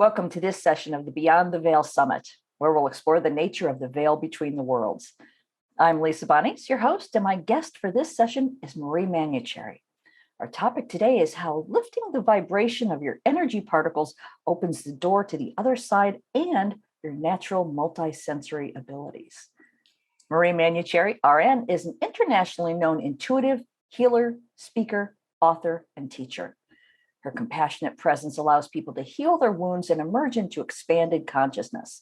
Welcome to this session of the Beyond the Veil Summit, where we'll explore the nature of the veil between the worlds. I'm Lisa Bonnies, your host, and my guest for this session is Marie Manucherry. Our topic today is how lifting the vibration of your energy particles opens the door to the other side and your natural multisensory abilities. Marie Manucherry, RN, is an internationally known intuitive, healer, speaker, author, and teacher. Her compassionate presence allows people to heal their wounds and emerge into expanded consciousness.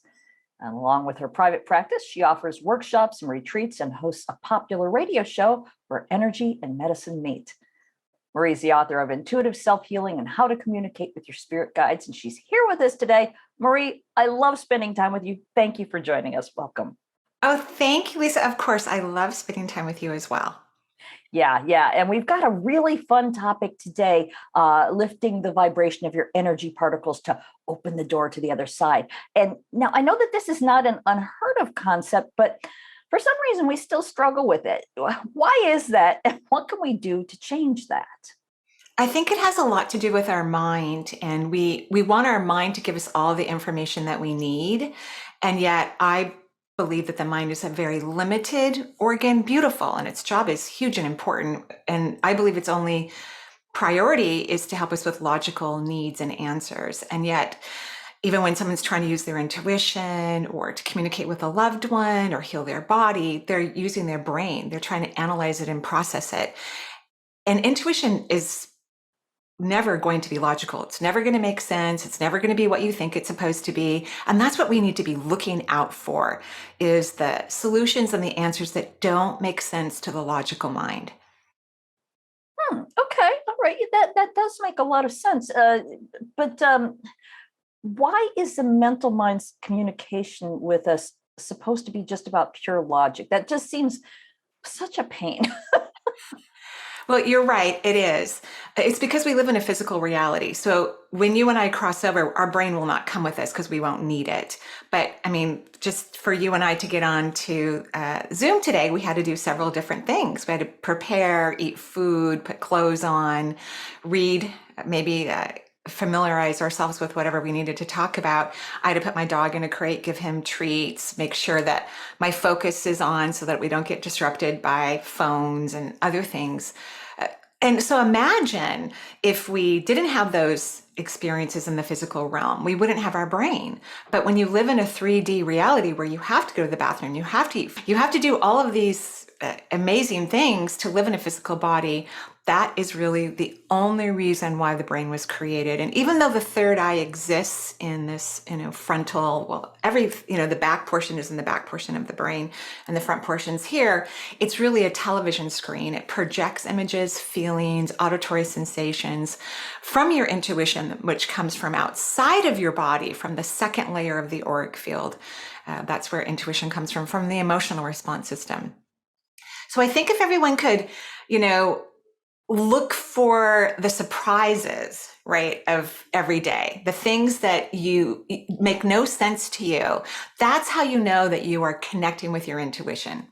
And along with her private practice, she offers workshops and retreats and hosts a popular radio show where energy and medicine meet. Marie is the author of Intuitive Self-Healing and How to Communicate with Your Spirit Guides, and she's here with us today. Marie, I love spending time with you. Thank you for joining us. Welcome. Oh, thank you, Lisa. Of course, I love spending time with you as well. Yeah. And we've got a really fun topic today, lifting the vibration of your energy particles to open the door to the other side. And now I know that this is not an unheard of concept, but for some reason we still struggle with it. Why is that? And what can we do to change that? I think it has a lot to do with our mind, and we want our mind to give us all the information that we need. And yet I believe that the mind is a very limited organ, beautiful, and its job is huge and important. And I believe its only priority is to help us with logical needs and answers. And yet, even when someone's trying to use their intuition or to communicate with a loved one or heal their body, they're using their brain. They're trying to analyze it and process it. And intuition is never going to be logical. It's never going to make sense. It's never going to be what you think it's supposed to be. And that's what we need to be looking out for, is the solutions and the answers that don't make sense to the logical mind. Okay. All right. That does make a lot of sense. But why is the mental mind's communication with us supposed to be just about pure logic? That just seems such a pain. Well, you're right. It is. It's because we live in a physical reality. So when you and I cross over, our brain will not come with us because we won't need it. But I mean, just for you and I to get on to Zoom today, we had to do several different things. We had to prepare, eat food, put clothes on, read, maybe familiarize ourselves with whatever we needed to talk about. I had to put my dog in a crate, give him treats, make sure that my focus is on so that we don't get disrupted by phones and other things. And so imagine if we didn't have those experiences in the physical realm, we wouldn't have our brain. But when you live in a 3D reality where you have to go to the bathroom, you have to eat, you have to do all of these amazing things to live in a physical body, that is really the only reason why the brain was created. And even though the third eye exists in this, frontal, well, the back portion is in the back portion of the brain and the front portion's here, it's really a television screen. It projects images, feelings, auditory sensations from your intuition, which comes from outside of your body, from the second layer of the auric field. That's where intuition comes from the emotional response system. So I think if everyone could, look for the surprises, right, of every day, the things that you make no sense to you, that's how you know that you are connecting with your intuition.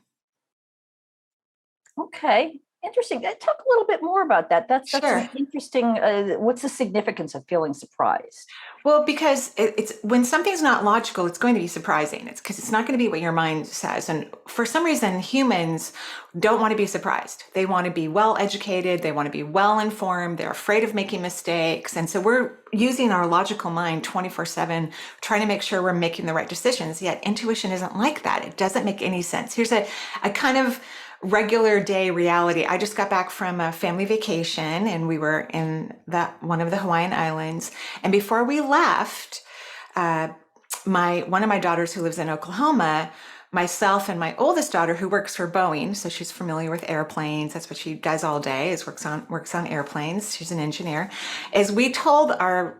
Okay. Interesting. Talk a little bit more about that. That's Sure. interesting. What's the significance of feeling surprised? Well, because it's when something's not logical, it's going to be surprising. It's because it's not going to be what your mind says. And for some reason, humans don't want to be surprised. They want to be well educated. They want to be well informed. They're afraid of making mistakes. And so we're using our logical mind 24/7, trying to make sure we're making the right decisions. Yet intuition isn't like that. It doesn't make any sense. Here's a kind of regular day reality. I just got back from a family vacation and we were in one of the Hawaiian Islands. And before we left, one of my daughters who lives in Oklahoma, myself and my oldest daughter who works for Boeing, so she's familiar with airplanes. That's what she does all day, is works on airplanes. She's an engineer. As we told our,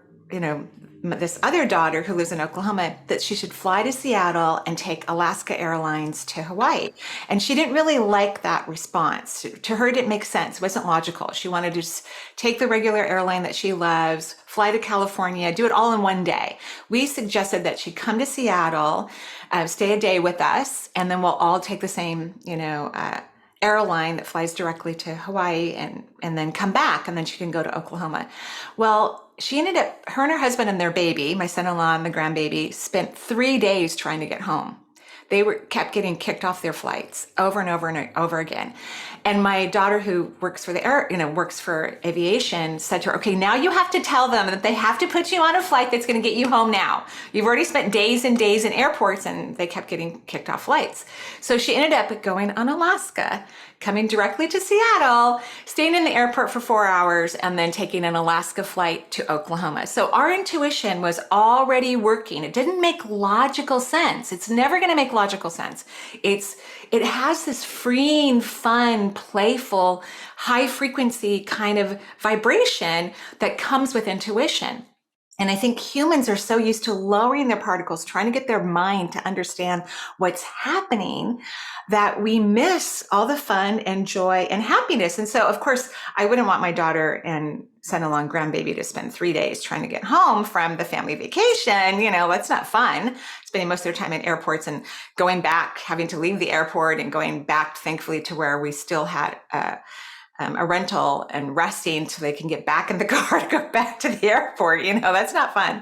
this other daughter who lives in Oklahoma that she should fly to Seattle and take Alaska Airlines to Hawaii. And she didn't really like that response. To her, it didn't make sense. It wasn't logical. She wanted to just take the regular airline that she loves, fly to California, do it all in one day. We suggested that she come to Seattle, stay a day with us, and then we'll all take the same, airline that flies directly to Hawaii and then come back, and then she can go to Oklahoma. Well, she ended up, her and her husband and their baby, my son-in-law and the grandbaby, spent 3 days trying to get home. They were kept getting kicked off their flights over and over and over again. And my daughter, who works for the air, works for aviation, said to her, "Okay, now you have to tell them that they have to put you on a flight that's going to get you home now. You've already spent days and days in airports," and they kept getting kicked off flights. So she ended up going on Alaska, coming directly to Seattle, staying in the airport for 4 hours, and then taking an Alaska flight to Oklahoma. So our intuition was already working. It didn't make logical sense. It's never going to make logical sense. It has this freeing, fun, playful, high frequency kind of vibration that comes with intuition. And I think humans are so used to lowering their particles, trying to get their mind to understand what's happening, that we miss all the fun and joy and happiness. And so, of course, I wouldn't want my daughter and son-in-law and grandbaby to spend 3 days trying to get home from the family vacation. That's not fun. Spending most of their time in airports and going back, having to leave the airport and going back, thankfully, to where we still had a rental and resting so they can get back in the car to go back to the airport. That's not fun.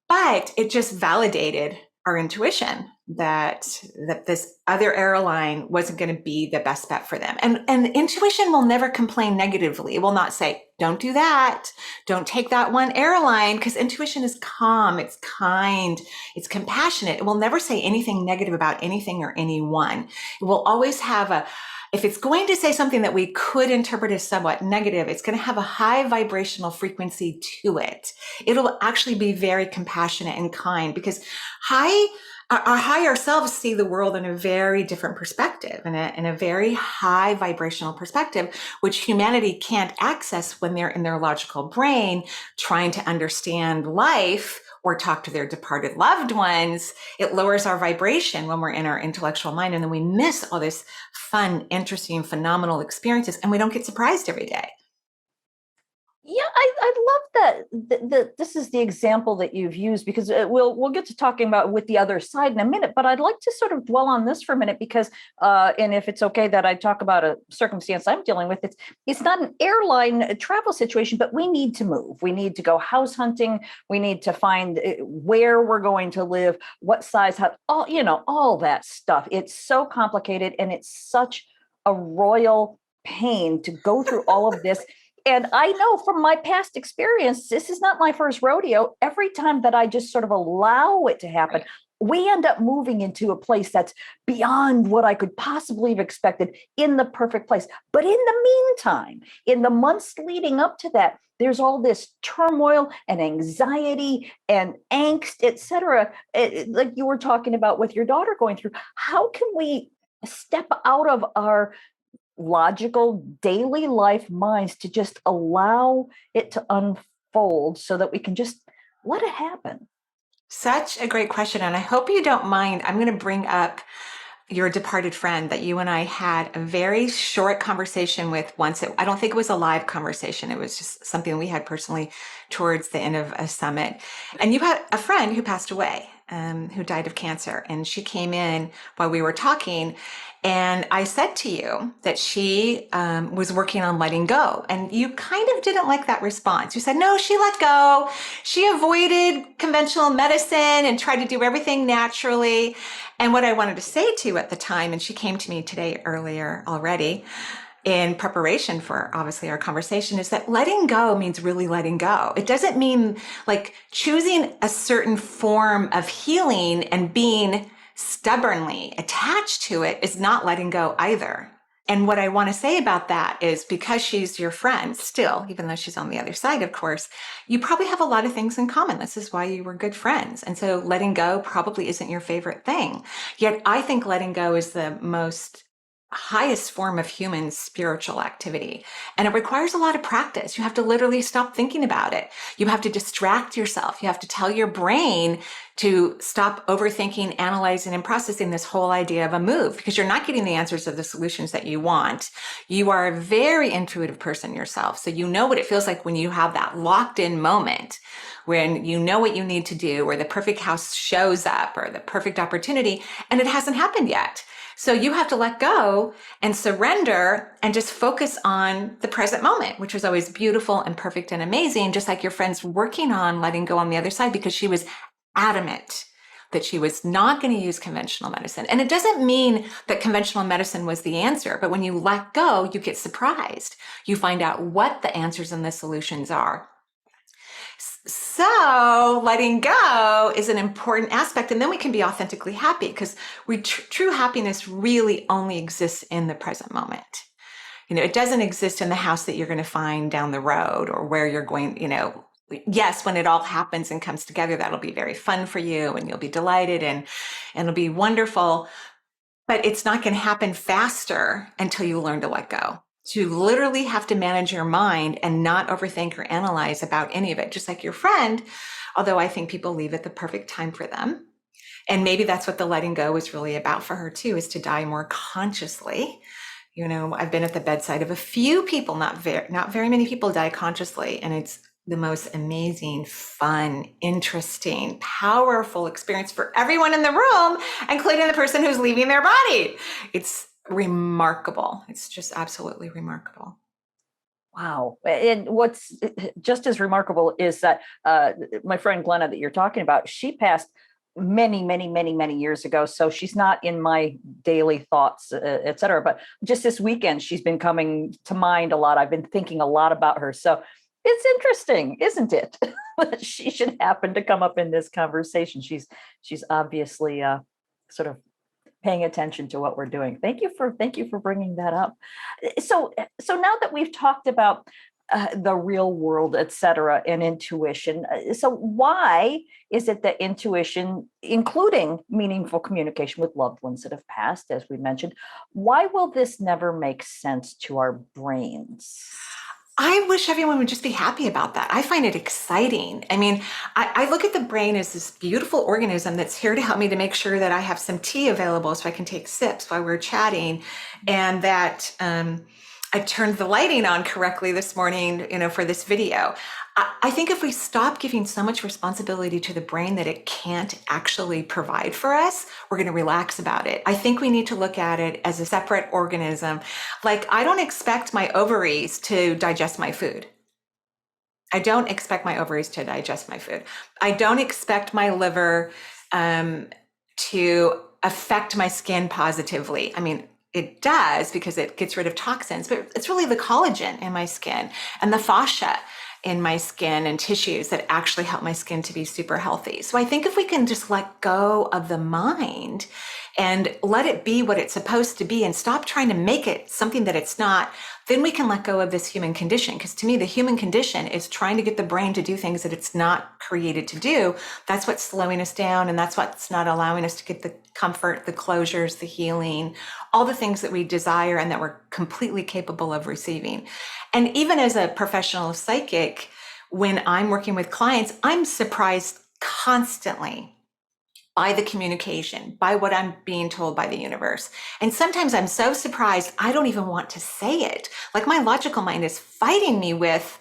But it just validated our intuition that this other airline wasn't going to be the best bet for them. And intuition will never complain negatively. It will not say, "Don't do that. Don't take that one airline," because intuition is calm, it's kind, it's compassionate. It will never say anything negative about anything or anyone. It will always have if it's going to say something that we could interpret as somewhat negative, it's going to have a high vibrational frequency to it. It'll actually be very compassionate and kind, because our higher selves see the world in a very different perspective, in a very high vibrational perspective, which humanity can't access when they're in their logical brain trying to understand life or talk to their departed loved ones. It lowers our vibration when we're in our intellectual mind, and then we miss all this fun, interesting, phenomenal experiences, and we don't get surprised every day. Yeah, I love that. This is the example that you've used, because we'll get to talking about with the other side in a minute. But I'd like to sort of dwell on this for a minute, because and if it's okay that I talk about a circumstance I'm dealing with, it's not an airline travel situation, but we need to move. We need to go house hunting. We need to find where we're going to live, what size house, all that stuff. It's so complicated, and it's such a royal pain to go through all of this. And I know from my past experience, this is not my first rodeo. Every time that I just sort of allow it to happen, Right. we end up moving into a place that's beyond what I could possibly have expected, in the perfect place. But in the meantime, in the months leading up to that, there's all this turmoil and anxiety and angst, et cetera, like you were talking about with your daughter going through. How can we step out of our logical daily life minds to just allow it to unfold so that we can just let it happen? Such a great question. And I hope you don't mind. I'm going to bring up your departed friend that you and I had a very short conversation with once. I don't think it was a live conversation. It was just something we had personally towards the end of a summit. And you had a friend who passed away, who died of cancer. And she came in while we were talking. And I said to you that she was working on letting go. And you kind of didn't like that response. You said, "No, she let go. She avoided conventional medicine and tried to do everything naturally." And what I wanted to say to you at the time, and she came to me today earlier already in preparation for obviously our conversation, is that letting go means really letting go. It doesn't mean like choosing a certain form of healing and being stubbornly attached to it is not letting go either. And what I want to say about that is, because she's your friend still, even though she's on the other side, of course, you probably have a lot of things in common. This is why you were good friends. And so letting go probably isn't your favorite thing. Yet I think letting go is the most highest form of human spiritual activity. And it requires a lot of practice. You have to literally stop thinking about it. You have to distract yourself. You have to tell your brain to stop overthinking, analyzing, and processing this whole idea of a move, because you're not getting the answers of the solutions that you want. You are a very intuitive person yourself. So you know what it feels like when you have that locked in moment, when you know what you need to do, or the perfect house shows up, or the perfect opportunity, and it hasn't happened yet. So you have to let go and surrender and just focus on the present moment, which was always beautiful and perfect and amazing, just like your friend's working on letting go on the other side, because she was adamant that she was not going to use conventional medicine. And it doesn't mean that conventional medicine was the answer, but when you let go, you get surprised. You find out what the answers and the solutions are. So letting go is an important aspect, and then we can be authentically happy, because true happiness really only exists in the present moment. It doesn't exist in the house that you're going to find down the road, or where you're going. Yes, when it all happens and comes together, that'll be very fun for you, and you'll be delighted, and it'll be wonderful. But it's not going to happen faster until you learn to let go. You literally have to manage your mind and not overthink or analyze about any of it. Just like your friend, although I think people leave at the perfect time for them. And maybe that's what the letting go is really about for her too, is to die more consciously. I've been at the bedside of a few people, not very many people die consciously. And it's the most amazing, fun, interesting, powerful experience for everyone in the room, including the person who's leaving their body. It's remarkable. It's just absolutely remarkable. Wow. And what's just as remarkable is that my friend Glenna that you're talking about, she passed many, many, many, many years ago. So she's not in my daily thoughts, et cetera. But just this weekend, she's been coming to mind a lot. I've been thinking a lot about her. So it's interesting, isn't it? That she should happen to come up in this conversation. She's obviously sort of paying attention to what we're doing. Thank you for bringing that up. So now that we've talked about the real world, et cetera, and intuition, so why is it that intuition, including meaningful communication with loved ones that have passed, as we mentioned, why will this never make sense to our brains? I wish everyone would just be happy about that. I find it exciting. I mean, I look at the brain as this beautiful organism that's here to help me to make sure that I have some tea available so I can take sips while we're chatting, and that I turned the lighting on correctly this morning, for this video. I think if we stop giving so much responsibility to the brain that it can't actually provide for us, we're going to relax about it. I think we need to look at it as a separate organism. Like, I don't expect my ovaries to digest my food. I don't expect my ovaries to digest my food. I don't expect my liver to affect my skin positively. I mean, it does, because it gets rid of toxins, but it's really the collagen in my skin and the fascia in my skin and tissues that actually help my skin to be super healthy. So I think if we can just let go of the mind and let it be what it's supposed to be and stop trying to make it something that it's not, then we can let go of this human condition. Because to me, the human condition is trying to get the brain to do things that it's not created to do. That's what's slowing us down, and that's what's not allowing us to get the comfort, the closures, the healing, all the things that we desire and that we're completely capable of receiving. And even as a professional psychic, when I'm working with clients, I'm surprised constantly by the communication, by what I'm being told by the universe. And sometimes I'm so surprised, I don't even want to say it. Like, my logical mind is fighting me with,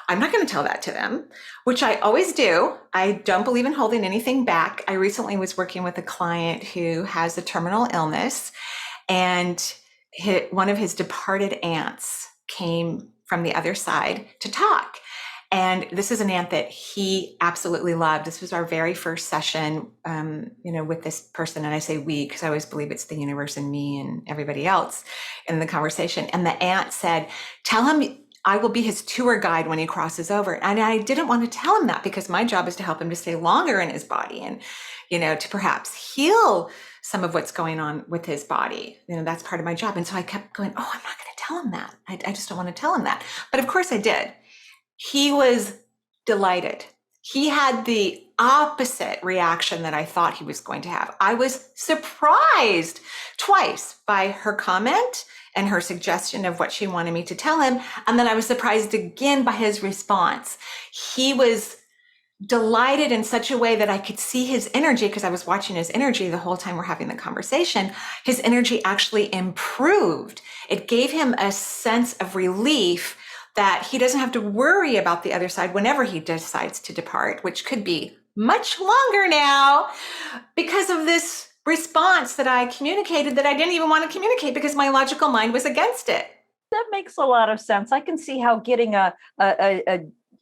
I'm not going to tell that to them, which I always do. I don't believe in holding anything back. I recently was working with a client who has a terminal illness, and one of his departed aunts came from the other side to talk. And this is an aunt that he absolutely loved. This was our very first session, with this person. And I say we, because I always believe it's the universe and me and everybody else in the conversation. And the aunt said, tell him I will be his tour guide when he crosses over. And I didn't want to tell him that, because my job is to help him to stay longer in his body and, to perhaps heal some of what's going on with his body. That's part of my job. And so I kept going, oh, I'm not going to tell him that. I just don't want to tell him that. But of course I did. He was delighted. He had the opposite reaction that I thought he was going to have. I was surprised twice by her comment and her suggestion of what she wanted me to tell him. And then I was surprised again by his response. He was delighted in such a way that I could see his energy, because I was watching his energy the whole time we're having the conversation. His energy actually improved. It gave him a sense of relief that he doesn't have to worry about the other side whenever he decides to depart, which could be much longer now, because of this response that I communicated that I didn't even want to communicate because my logical mind was against it. That makes a lot of sense. I can see how getting a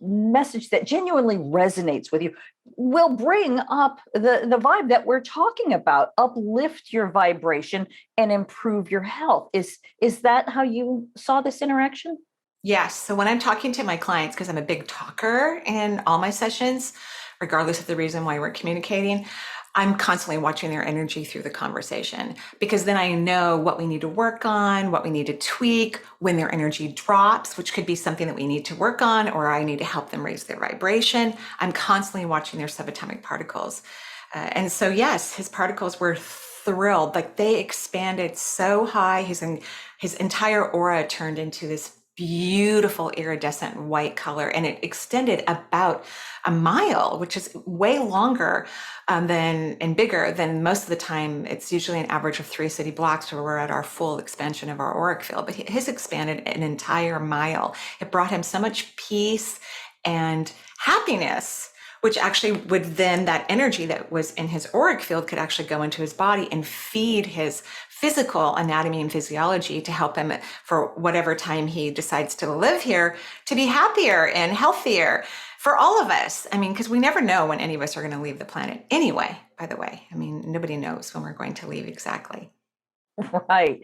message that genuinely resonates with you will bring up the vibe that we're talking about, uplift your vibration and improve your health. Is that how you saw this interaction? Yes. So when I'm talking to my clients, because I'm a big talker in all my sessions, regardless of the reason why we're communicating, I'm constantly watching their energy through the conversation because then I know what we need to work on, what we need to tweak when their energy drops, which could be something that we need to work on, or I need to help them raise their vibration. I'm constantly watching their subatomic particles. And so, yes, his particles were thrilled. Like they expanded so high. His entire aura turned into this beautiful iridescent white color, and it extended about a mile, which is way longer than and bigger than most of the time. It's usually an average of 3 city blocks where we're at our full expansion of our auric field, but his expanded an entire mile. It brought him so much peace and happiness, which actually would then, that energy that was in his auric field could actually go into his body and feed his physical anatomy and physiology to help him for whatever time he decides to live here to be happier and healthier for all of us. I mean, because we never know when any of us are going to leave the planet anyway, by the way. I mean, nobody knows when we're going to leave exactly. Right.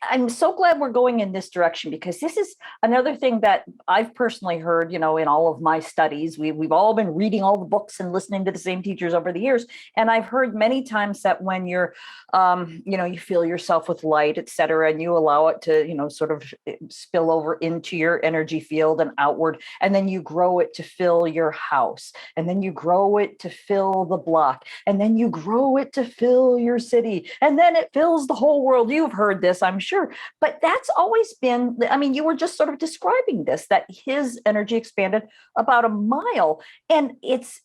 I'm so glad we're going in this direction because this is another thing that I've personally heard, in all of my studies. We've all been reading all the books and listening to the same teachers over the years. And I've heard many times that when you're, you fill yourself with light, et cetera, and you allow it to, sort of spill over into your energy field and outward, and then you grow it to fill your house, and then you grow it to fill the block, and then you grow it to fill your city, and then it fills the whole world. You've heard this, I'm sure, but that's always been, I mean, you were just sort of describing this, that his energy expanded about a mile. And it's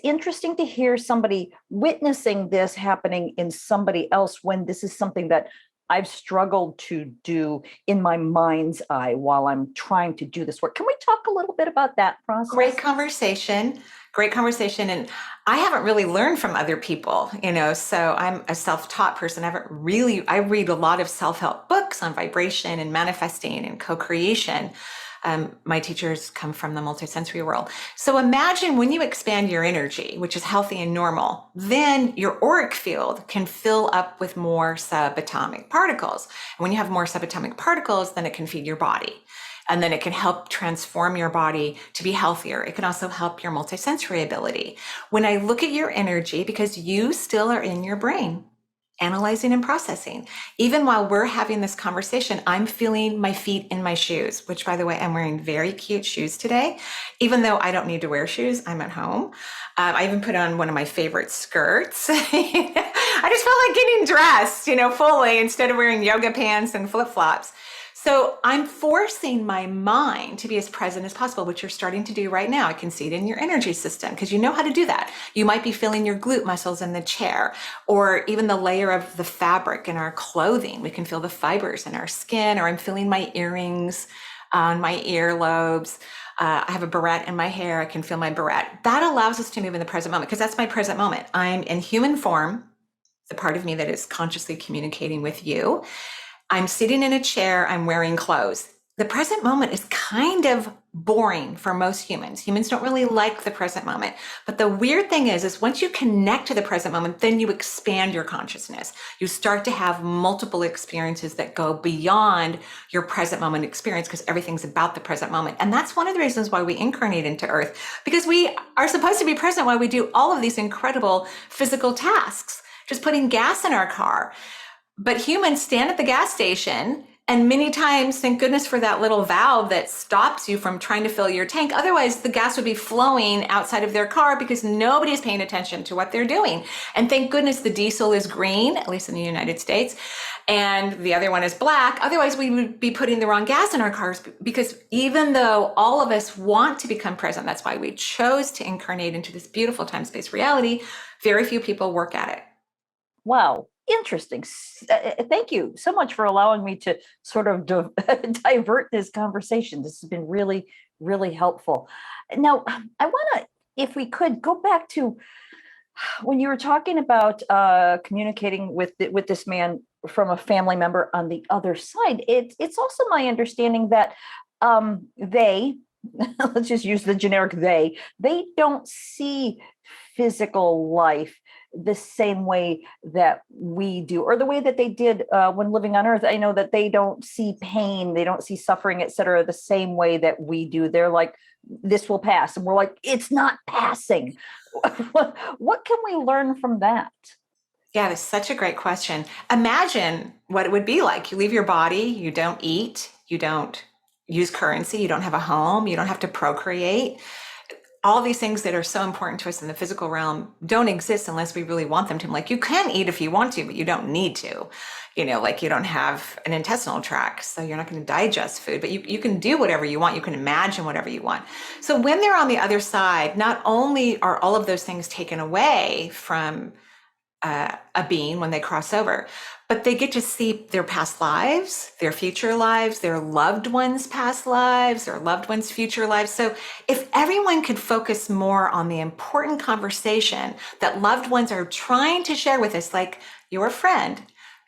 interesting to hear somebody witnessing this happening in somebody else when this is something that I've struggled to do in my mind's eye while I'm trying to do this work. Can we talk a little bit about that process? Great conversation. Great conversation. And I haven't really learned from other people, so I'm a self-taught person. I read a lot of self-help books on vibration and manifesting and co-creation. My teachers come from the multisensory world. So imagine when you expand your energy, which is healthy and normal, then your auric field can fill up with more subatomic particles. And when you have more subatomic particles, then it can feed your body. And then it can help transform your body to be healthier. It can also help your multisensory ability. When I look at your energy, because you still are in your brain, analyzing and processing. Even while we're having this conversation, I'm feeling my feet in my shoes, which, by the way, I'm wearing very cute shoes today. Even though I don't need to wear shoes, I'm at home. I even put on one of my favorite skirts. I just felt like getting dressed, fully instead of wearing yoga pants and flip-flops. So I'm forcing my mind to be as present as possible, which you're starting to do right now. I can see it in your energy system because you know how to do that. You might be feeling your glute muscles in the chair, or even the layer of the fabric in our clothing. We can feel the fibers in our skin, or I'm feeling my earrings on my earlobes. I have a barrette in my hair. I can feel my barrette. That allows us to move in the present moment because that's my present moment. I'm in human form, the part of me that is consciously communicating with you. I'm sitting in a chair, I'm wearing clothes. The present moment is kind of boring for most humans. Humans don't really like the present moment. But the weird thing is once you connect to the present moment, then you expand your consciousness. You start to have multiple experiences that go beyond your present moment experience because everything's about the present moment. And that's one of the reasons why we incarnate into Earth, because we are supposed to be present while we do all of these incredible physical tasks, just putting gas in our car. But humans stand at the gas station, and many times, thank goodness for that little valve that stops you from trying to fill your tank. Otherwise, the gas would be flowing outside of their car because nobody is paying attention to what they're doing. And thank goodness the diesel is green, at least in the United States, and the other one is black. Otherwise, we would be putting the wrong gas in our cars because even though all of us want to become present, that's why we chose to incarnate into this beautiful time-space reality, very few people work at it. Wow. Interesting. Thank you so much for allowing me to sort of divert this conversation. This has been really, really helpful. Now, I want to, if we could, go back to when you were talking about communicating with this man from a family member on the other side, it's also my understanding that they let's just use the generic they don't see physical life the same way that we do, or the way that they did when living on earth. I know that they don't see pain, they don't see suffering, etc., the same way that we do. They're like, this will pass, and we're like, it's not passing. What can we learn from that? Yeah, that's such a great question. Imagine what it would be like. You leave your body, you don't eat, you don't use currency, you don't have a home, you don't have to procreate. All these things that are so important to us in the physical realm don't exist unless we really want them to. Like, you can eat if you want to, but you don't need to. Like, you don't have an intestinal tract, so you're not going to digest food, but you can do whatever you want. You can imagine whatever you want. So when they're on the other side, not only are all of those things taken away from a being when they cross over, but they get to see their past lives, their future lives, their loved ones' past lives, their loved ones' future lives. So if everyone could focus more on the important conversation that loved ones are trying to share with us, like your friend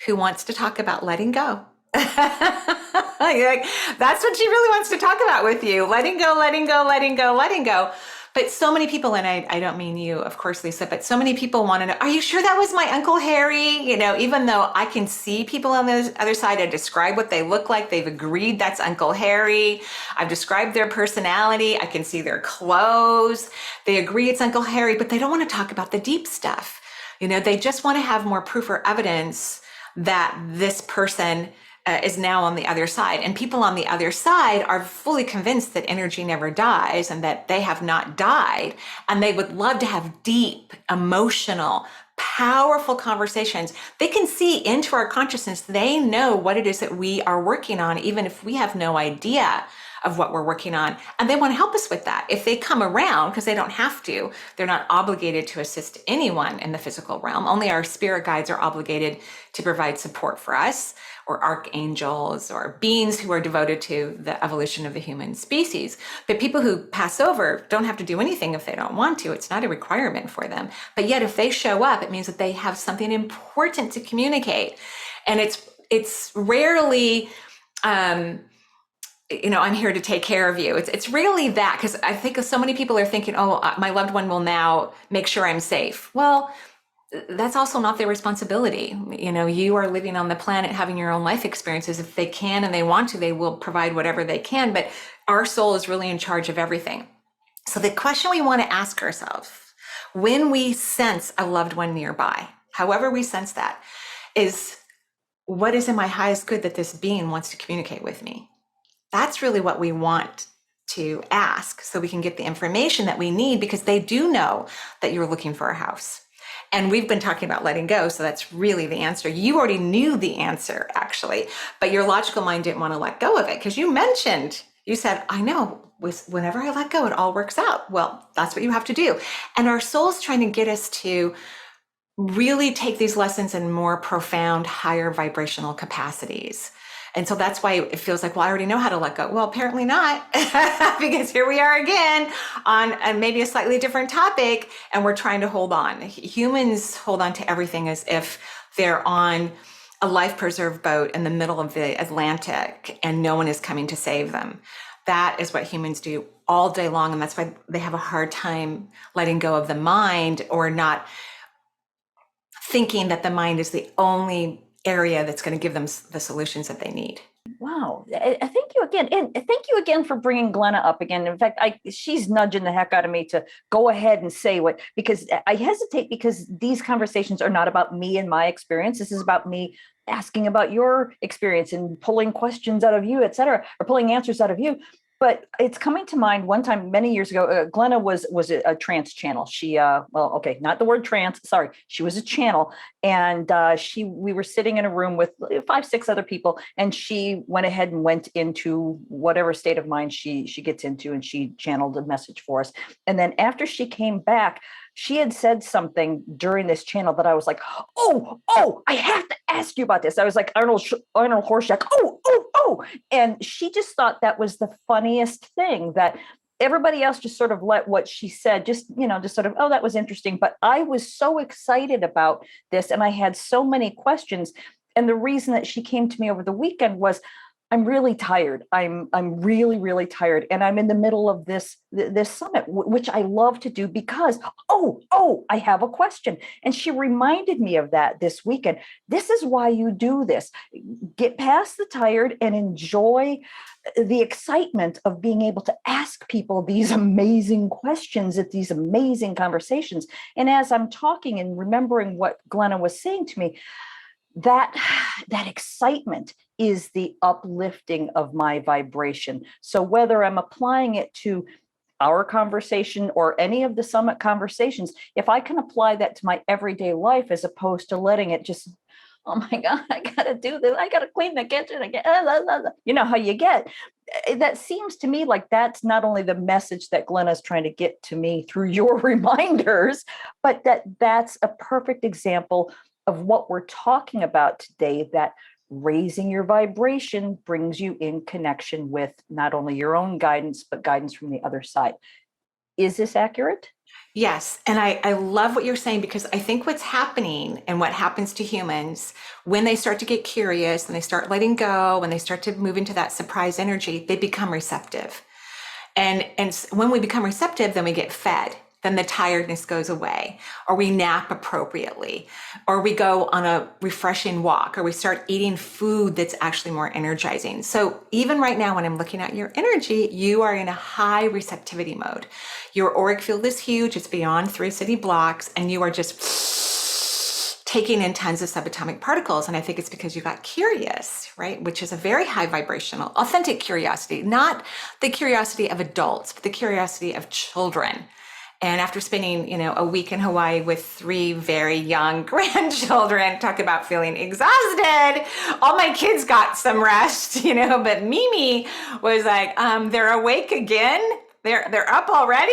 who wants to talk about letting go. Like, that's what she really wants to talk about with you. Letting go, letting go, letting go, letting go. But so many people, and I don't mean you, of course, Lisa, but so many people want to know, are you sure that was my Uncle Harry? Even though I can see people on the other side, I describe what they look like. They've agreed that's Uncle Harry. I've described their personality. I can see their clothes. They agree it's Uncle Harry, but they don't want to talk about the deep stuff. They just want to have more proof or evidence that this person is now on the other side. And people on the other side are fully convinced that energy never dies and that they have not died. And they would love to have deep, emotional, powerful conversations. They can see into our consciousness. They know what it is that we are working on, even if we have no idea of what we're working on. And they want to help us with that. If they come around, because they don't have to, they're not obligated to assist anyone in the physical realm. Only our spirit guides are obligated to provide support for us, or archangels, or beings who are devoted to the evolution of the human species. But people who pass over don't have to do anything if they don't want to. It's not a requirement for them. But yet if they show up, it means that they have something important to communicate. And it's rarely, I'm here to take care of you. It's really that, because I think so many people are thinking, oh, my loved one will now make sure I'm safe. Well, that's also not their responsibility. You are living on the planet, having your own life experiences. If they can and they want to, they will provide whatever they can, but our soul is really in charge of everything. So the question we want to ask ourselves when we sense a loved one nearby, however we sense that, is, what is in my highest good that this being wants to communicate with me? That's really what we want to ask, so we can get the information that we need, because they do know that you're looking for a house. And we've been talking about letting go, so that's really the answer. You already knew the answer, actually, but your logical mind didn't want to let go of it, because you said, I know, whenever I let go, it all works out. Well, that's what you have to do. And our soul's trying to get us to really take these lessons in more profound, higher vibrational capacities. And so that's why it feels like, well, I already know how to let go. Well, apparently not, because here we are again on maybe a slightly different topic, and we're trying to hold on. Humans hold on to everything as if they're on a life preserve boat in the middle of the Atlantic and no one is coming to save them. That is what humans do all day long. And that's why they have a hard time letting go of the mind, or not thinking that the mind is the only area that's going to give them the solutions that they need. Wow. Thank you again. And thank you again for bringing Glenna up again. In fact, she's nudging the heck out of me to go ahead and say because I hesitate, because these conversations are not about me and my experience. This is about me asking about your experience and pulling questions out of you, et cetera, or pulling answers out of you. But it's coming to mind one time many years ago, Glenna was a trance channel. She, not the word trance, sorry. She was a channel. And we were sitting in a room with 5, 6 other people. And she went ahead and went into whatever state of mind she gets into, and she channeled a message for us. And then after she came back, she had said something during this channel that I was like, oh, I have to ask you about this. I was like, Arnold Horshack, oh. And she just thought that was the funniest thing, that everybody else just sort of let what she said, just sort of, oh, that was interesting. But I was so excited about this and I had so many questions. And the reason that she came to me over the weekend was, I'm really tired. I'm really, really tired. And I'm in the middle of this summit, which I love to do because, I have a question. And she reminded me of that this weekend. This is why you do this. Get past the tired and enjoy the excitement of being able to ask people these amazing questions at these amazing conversations. And as I'm talking and remembering what Glenna was saying to me, that excitement is the uplifting of my vibration. So whether I'm applying it to our conversation or any of the summit conversations, if I can apply that to my everyday life as opposed to letting it just, oh my God, I got to do this. I got to clean the kitchen again. You know how you get. That seems to me like that's not only the message that Glenna's trying to get to me through your reminders, but that's a perfect example of what we're talking about today, that raising your vibration brings you in connection with not only your own guidance, but guidance from the other side. Is this accurate? Yes. And I love what you're saying, because I think what's happening and what happens to humans when they start to get curious and they start letting go, when they start to move into that surprise energy, they become receptive. And when we become receptive, then we get fed. Then the tiredness goes away, or we nap appropriately, or we go on a refreshing walk, or we start eating food that's actually more energizing. So even right now, when I'm looking at your energy, you are in a high receptivity mode. Your auric field is huge. It's beyond 3 city blocks, and you are just taking in tons of subatomic particles. And I think it's because you got curious, right? Which is a very high vibrational, authentic curiosity, not the curiosity of adults, but the curiosity of children. And after spending, a week in Hawaii with 3 very young grandchildren, talk about feeling exhausted. All my kids got some rest, but Mimi was like, they're awake again. They're up already,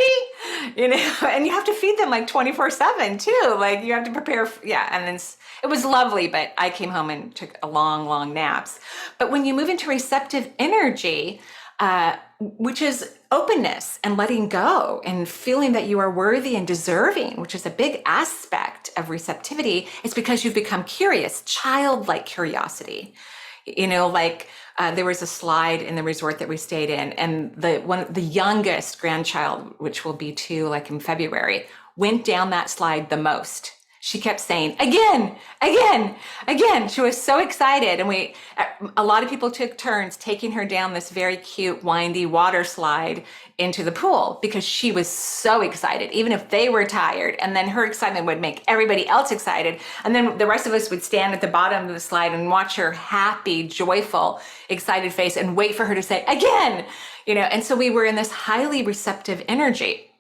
and you have to feed them like 24/7 too. Like you have to prepare. And then it was lovely, but I came home and took a long naps. But when you move into receptive energy, which is openness and letting go and feeling that you are worthy and deserving, which is a big aspect of receptivity, it's because you've become curious, childlike curiosity. There was a slide in the resort that we stayed in, and the youngest grandchild, which will be 2, like in February, went down that slide the most. She kept saying, again. She was so excited. And a lot of people took turns taking her down this very cute, windy water slide into the pool because she was so excited, even if they were tired. And then her excitement would make everybody else excited. And then the rest of us would stand at the bottom of the slide and watch her happy, joyful, excited face and wait for her to say, again. And so we were in this highly receptive energy.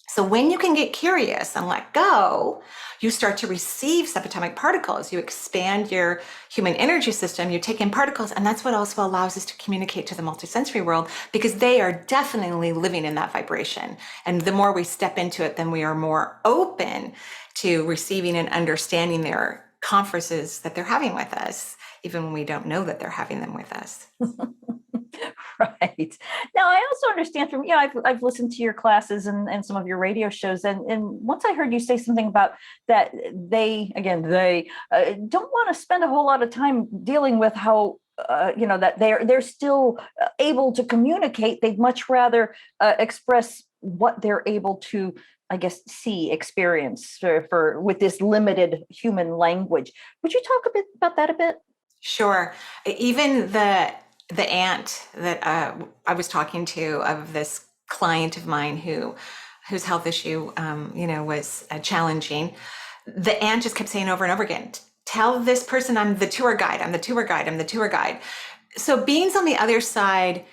So when you can get curious and let go, you start to receive subatomic particles. You expand your human energy system, you take in particles, and that's what also allows us to communicate to the multisensory world, because they are definitely living in that vibration. And the more we step into it, then we are more open to receiving and understanding their conferences that they're having with us, even when we don't know that they're having them with us. Right. Now, I also understand from, I've listened to your classes and some of your radio shows. And once I heard you say something about that they don't want to spend a whole lot of time dealing with how, that they're still able to communicate. They'd much rather express what they're able to, I guess, experience for with this limited human language. Would you talk a bit about that a bit? Sure. Even the aunt that I was talking to, of this client of mine whose health issue, was challenging. The aunt just kept saying over and over again, tell this person I'm the tour guide, I'm the tour guide, I'm the tour guide. So beings on the other side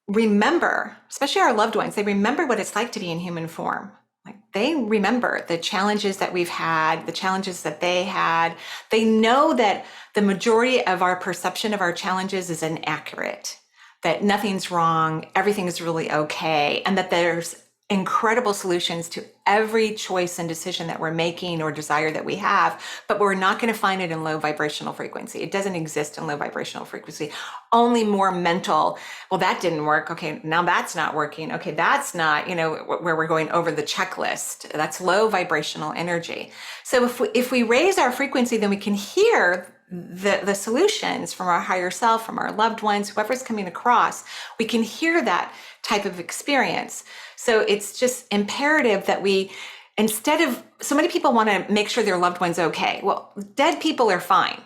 remember, especially our loved ones, they remember what it's like to be in human form. Like they remember the challenges that we've had, the challenges that they had. They know that the majority of our perception of our challenges is inaccurate, that nothing's wrong, everything is really okay, and that there's incredible solutions to every choice and decision that we're making or desire that we have, but we're not going to find it in low vibrational frequency. It doesn't exist in low vibrational frequency, only more mental. Well, that didn't work. Okay, now that's not working. Okay, that's not, where we're going over the checklist. That's low vibrational energy. So if we raise our frequency, then we can hear the solutions from our higher self, from our loved ones, whoever's coming across. We can hear that type of experience. So it's just imperative that we, instead of, so many people want to make sure their loved one's okay. Well, dead people are fine.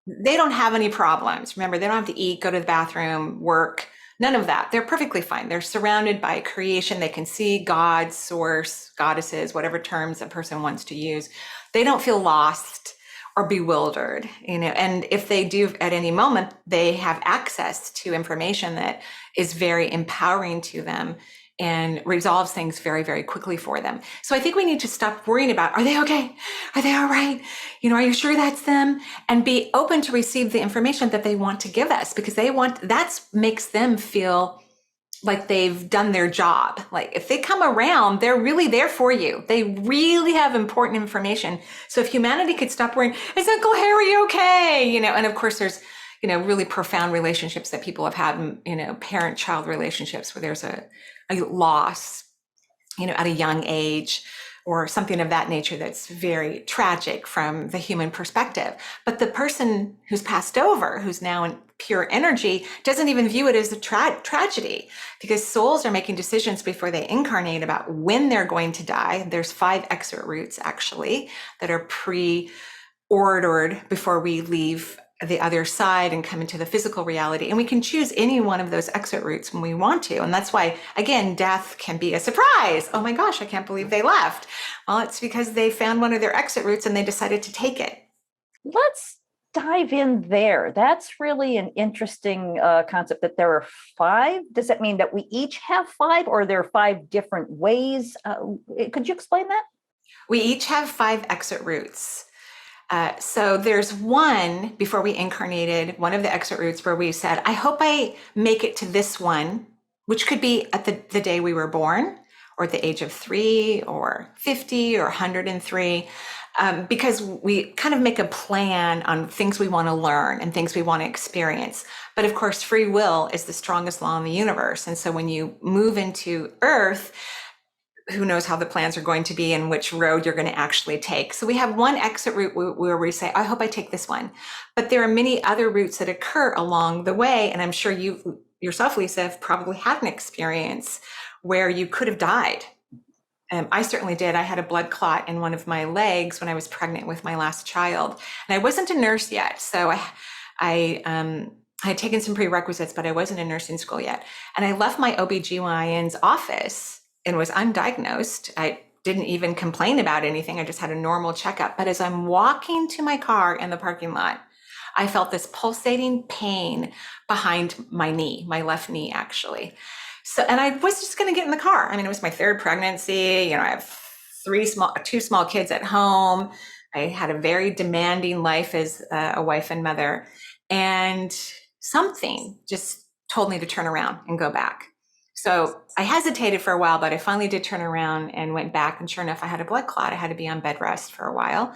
They don't have any problems. Remember, they don't have to eat, go to the bathroom, work, none of that. They're perfectly fine. They're surrounded by creation. They can see God, source, goddesses, whatever terms a person wants to use. They don't feel lost or bewildered, and if they do at any moment, they have access to information that is very empowering to them and resolves things very, very quickly for them. So I think we need to stop worrying about, are they okay? Are they all right? Are you sure that's them? And be open to receive the information that they want to give us, because that makes them feel like they've done their job. Like if they come around, they're really there for you. They really have important information. So if humanity could stop worrying, is Uncle Harry okay? And of course there's, really profound relationships that people have had, parent-child relationships where there's a loss, at a young age, or something of that nature that's very tragic from the human perspective. But the person who's passed over, who's now in pure energy, doesn't even view it as a tragedy, because souls are making decisions before they incarnate about when they're going to die. There's 5 exit routes actually that are pre-ordered before we leave the other side and come into the physical reality. And we can choose any one of those exit routes when we want to. And that's why, again, death can be a surprise. Oh my gosh, I can't believe they left. Well, it's because they found one of their exit routes and they decided to take it. Let's dive in there. That's really an interesting concept, that there are 5. Does that mean that we each have 5, or there are 5 different ways? Could you explain that? We each have 5 exit routes. So there's one, before we incarnated, one of the exit routes where we said, I hope I make it to this one, which could be at the day we were born, or at the age of 3 or 50 or 103, because we kind of make a plan on things we want to learn and things we want to experience. But of course, free will is the strongest law in the universe. And so when you move into Earth, who knows how the plans are going to be and which road you're going to actually take. So we have one exit route where we say, I hope I take this one. But there are many other routes that occur along the way. And I'm sure you yourself, Lisa, have probably had an experience where you could have died. I certainly did. I had a blood clot in one of my legs when I was pregnant with my last child. And I wasn't a nurse yet. So I had taken some prerequisites, but I wasn't in nursing school yet. And I left my OBGYN's office and was undiagnosed. I didn't even complain about anything. I just had a normal checkup. But as I'm walking to my car in the parking lot, I felt this pulsating pain behind my knee, my left knee, actually. So, and I was just going to get in the car. I mean, it was my 3rd pregnancy. I have 2 small kids at home. I had a very demanding life as a wife and mother. And something just told me to turn around and go back. So I hesitated for a while, but I finally did turn around and went back. And sure enough, I had a blood clot. I had to be on bed rest for a while.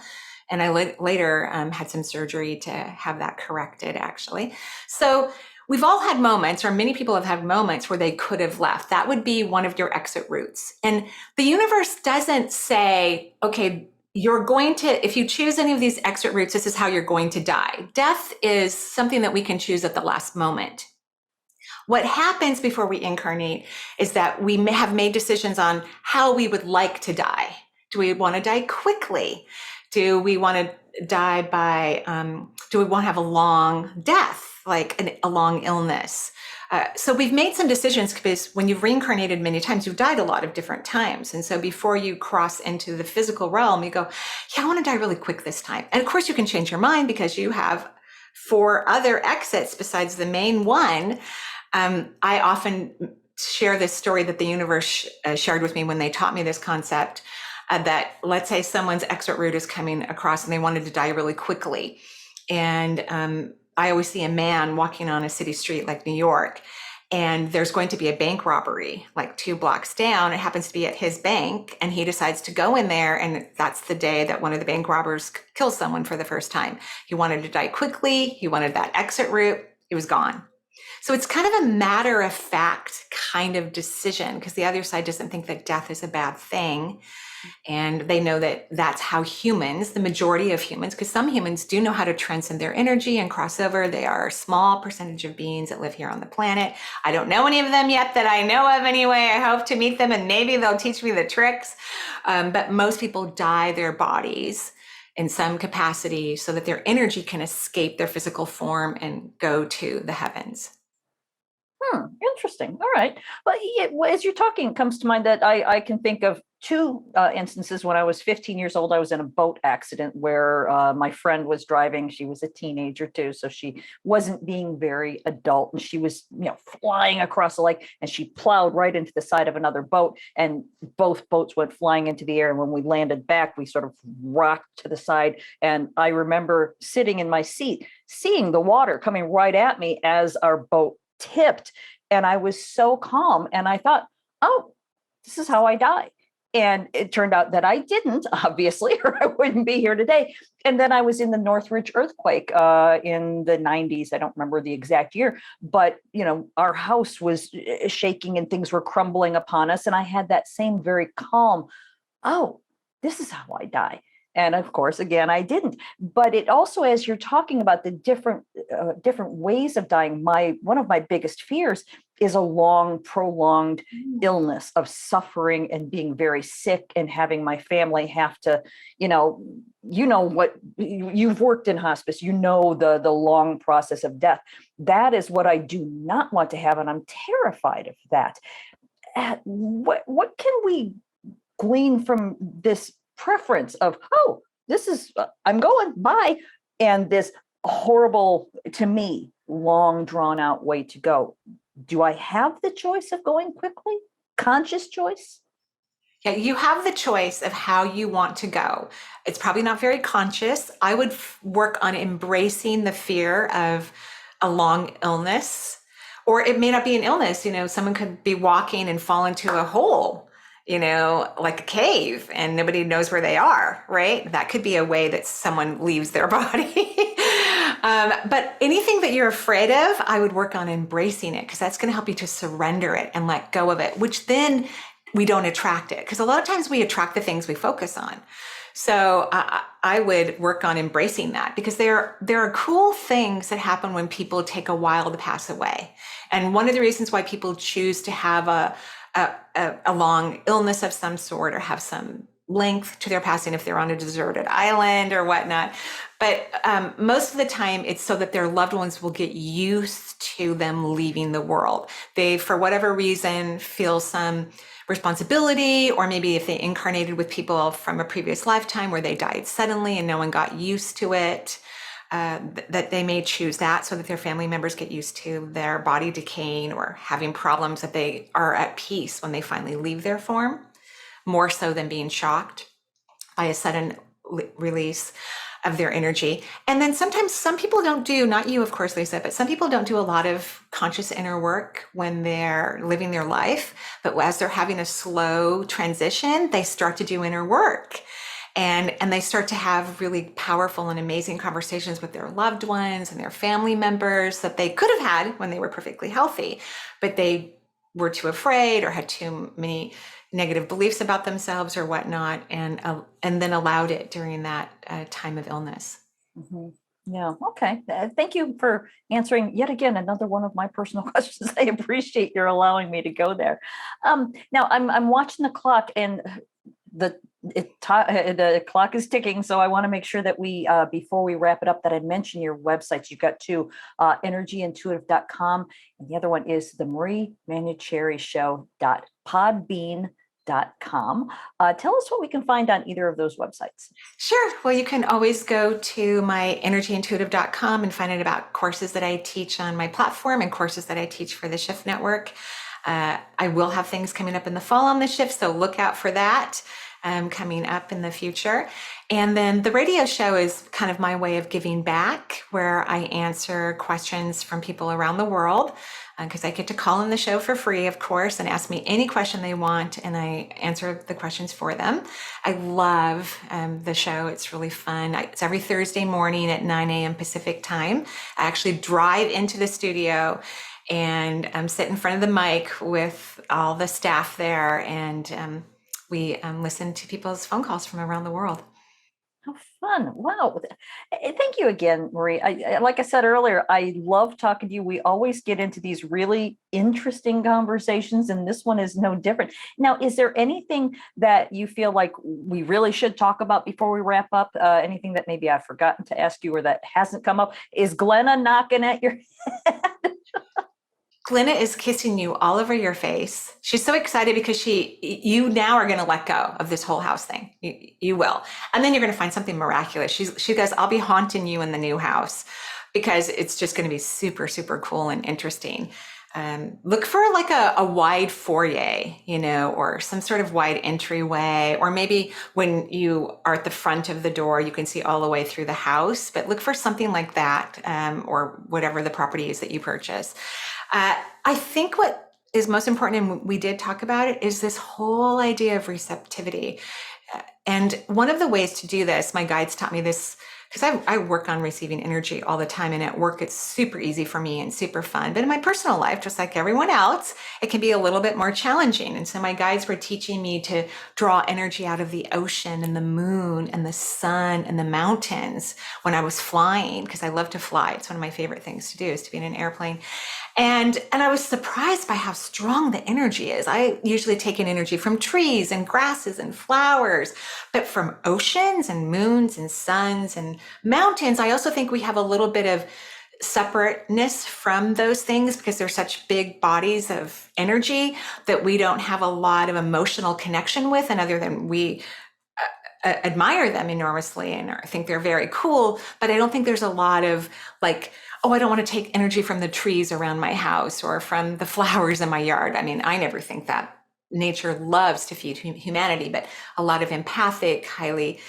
And I later had some surgery to have that corrected, actually. So we've all had moments, or many people have had moments where they could have left. That would be one of your exit routes. And the universe doesn't say, okay, you're going to, if you choose any of these exit routes, this is how you're going to die. Death is something that we can choose at the last moment. What happens before we incarnate is that we may have made decisions on how we would like to die. Do we want to die quickly? Do we want to die by, do we want to have a long death, like a long illness? So we've made some decisions, because when you've reincarnated many times, you've died a lot of different times. And so before you cross into the physical realm, you go, yeah, I want to die really quick this time. And of course you can change your mind, because you have 4 other exits besides the main one. I often share this story that the universe shared with me when they taught me this concept, that let's say someone's exit route is coming across and they wanted to die really quickly. And I always see a man walking on a city street like New York, and there's going to be a bank robbery like 2 blocks down. It happens to be at his bank, and he decides to go in there, and that's the day that one of the bank robbers kills someone for the first time. He wanted to die quickly. He wanted that exit route. He was gone. So it's kind of a matter of fact kind of decision, because the other side doesn't think that death is a bad thing. And they know that that's how humans, the majority of humans, because some humans do know how to transcend their energy and cross over. They are a small percentage of beings that live here on the planet. I don't know any of them yet that I know of anyway. I hope to meet them, and maybe they'll teach me the tricks. But most people die their bodies in some capacity so that their energy can escape their physical form and go to the heavens. Interesting. All right. But yeah, as you're talking, it comes to mind that I can think of two instances. When I was 15 years old, I was in a boat accident where my friend was driving. She was a teenager too, so she wasn't being very adult, and she was, flying across the lake, and she plowed right into the side of another boat, and both boats went flying into the air. And when we landed back, we sort of rocked to the side. And I remember sitting in my seat, seeing the water coming right at me as our boat tipped. And I was so calm, and I thought, oh, this is how I die. And it turned out that I didn't, obviously, or I wouldn't be here today. And then I was in the Northridge earthquake in the 90s. I don't remember the exact year, but our house was shaking and things were crumbling upon us. And I had that same very calm, oh, this is how I die. And of course, again, I didn't. But it also, as you're talking about the different ways of dying, one of my biggest fears is a long, prolonged illness, of suffering and being very sick, and having my family have to, what you've worked in hospice, the long process of death. That is what I do not want to have, and I'm terrified of that. What can we glean from this preference of, oh, this is, I'm going, bye, and this horrible, to me, long drawn out way to go? Do I have the choice of going quickly? Conscious choice? Yeah, you have the choice of how you want to go. It's probably not very conscious. I would work on embracing the fear of a long illness, or it may not be an illness. Someone could be walking and fall into a hole, like a cave, and nobody knows where they are, right? That could be a way that someone leaves their body. But anything that you're afraid of, I would work on embracing it, because that's going to help you to surrender it and let go of it, which then we don't attract it. Because a lot of times we attract the things we focus on. So I would work on embracing that, because there are cool things that happen when people take a while to pass away. And one of the reasons why people choose to have a long illness of some sort, or have some length to their passing if they're on a deserted island or whatnot. But most of the time, it's so that their loved ones will get used to them leaving the world. They, for whatever reason, feel some responsibility, or maybe if they incarnated with people from a previous lifetime where they died suddenly and no one got used to it, that they may choose that so that their family members get used to their body decaying or having problems, that they are at peace when they finally leave their form, more so than being shocked by a sudden release of their energy. And then sometimes some people don't do, not you, of course, Lisa, but some people don't do a lot of conscious inner work when they're living their life. But as they're having a slow transition, they start to do inner work. And they start to have really powerful and amazing conversations with their loved ones and their family members that they could have had when they were perfectly healthy, but they were too afraid or had too many negative beliefs about themselves or whatnot, and then allowed it during that time of illness. Mm-hmm. Yeah. Okay. Thank you for answering yet again another one of my personal questions. I appreciate your allowing me to go there. Now I'm watching the clock, and the clock is ticking, so I want to make sure that we, before we wrap it up, that I mention your websites. You've got two, energyintuitive.com, and the other one is the mariemanucherryshow.podbean.com. Tell us what we can find on either of those websites. Sure. Well, you can always go to my energyintuitive.com and find out about courses that I teach on my platform and courses that I teach for the Shift Network. I will have things coming up in the fall on the Shift, so look out for that. coming up in the future. And then the radio show is kind of my way of giving back, where I answer questions from people around the world, because I get to call in the show for free, of course, and ask me any question they want, and I answer the questions for them. I love the show. It's really fun. It's every Thursday morning at 9 a.m. Pacific time. I actually drive into the studio and sit in front of the mic with all the staff there, and we listen to people's phone calls from around the world. How fun. Wow. Thank you again, Marie. Like I said earlier, I love talking to you. We always get into these really interesting conversations, and this one is no different. Now, is there anything that you feel like we really should talk about before we wrap up? Anything that maybe I've forgotten to ask you or that hasn't come up? Is Glenna knocking at your head? Glenna is kissing you all over your face. She's so excited because you now are going to let go of this whole house thing. You will. And then you're going to find something miraculous. She goes, I'll be haunting you in the new house because it's just going to be super, super cool and interesting. Look for like a wide foyer, or some sort of wide entryway, or maybe when you are at the front of the door, you can see all the way through the house, but look for something like that, or whatever the property is that you purchase. I think what is most important, and we did talk about it, is this whole idea of receptivity. And one of the ways to do this, my guides taught me this, because I work on receiving energy all the time, and at work it's super easy for me and super fun. But in my personal life, just like everyone else, it can be a little bit more challenging. And so my guides were teaching me to draw energy out of the ocean and the moon and the sun and the mountains when I was flying, because I love to fly. It's one of my favorite things to do, is to be in an airplane. And I was surprised by how strong the energy is. I usually take in energy from trees and grasses and flowers, but from oceans and moons and suns and mountains, I also think we have a little bit of separateness from those things because they're such big bodies of energy that we don't have a lot of emotional connection with. And other than we admire them enormously and I think they're very cool, but I don't think there's a lot of like, oh, I don't want to take energy from the trees around my house or from the flowers in my yard. I mean, I never think that. Nature loves to feed humanity, but a lot of empathic, highly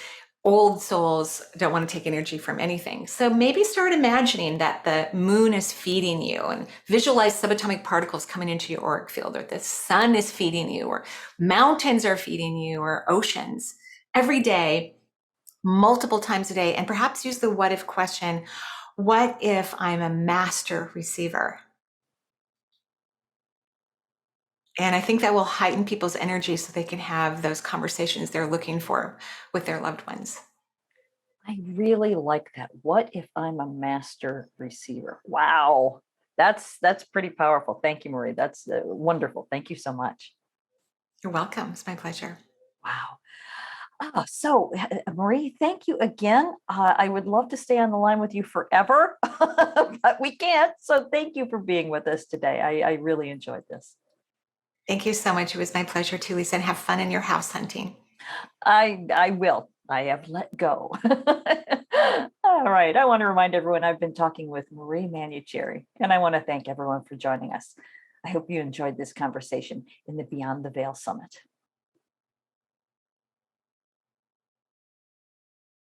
old souls don't want to take energy from anything. So maybe start imagining that the moon is feeding you and visualize subatomic particles coming into your auric field, or the sun is feeding you, or mountains are feeding you, or oceans every day, multiple times a day. And perhaps use the what if question. What if I'm a master receiver? And I think that will heighten people's energy so they can have those conversations they're looking for with their loved ones. I really like that. What if I'm a master receiver? Wow. That's pretty powerful. Thank you, Marie. That's wonderful. Thank you so much. You're welcome. It's my pleasure. Wow. So, Marie, thank you again. I would love to stay on the line with you forever, but we can't. So thank you for being with us today. I really enjoyed this. Thank you so much. It was my pleasure too, Lisa, and have fun in your house hunting. I will. I have let go. All right. I want to remind everyone I've been talking with Marie Manucherry, and I want to thank everyone for joining us. I hope you enjoyed this conversation in the Beyond the Veil Summit.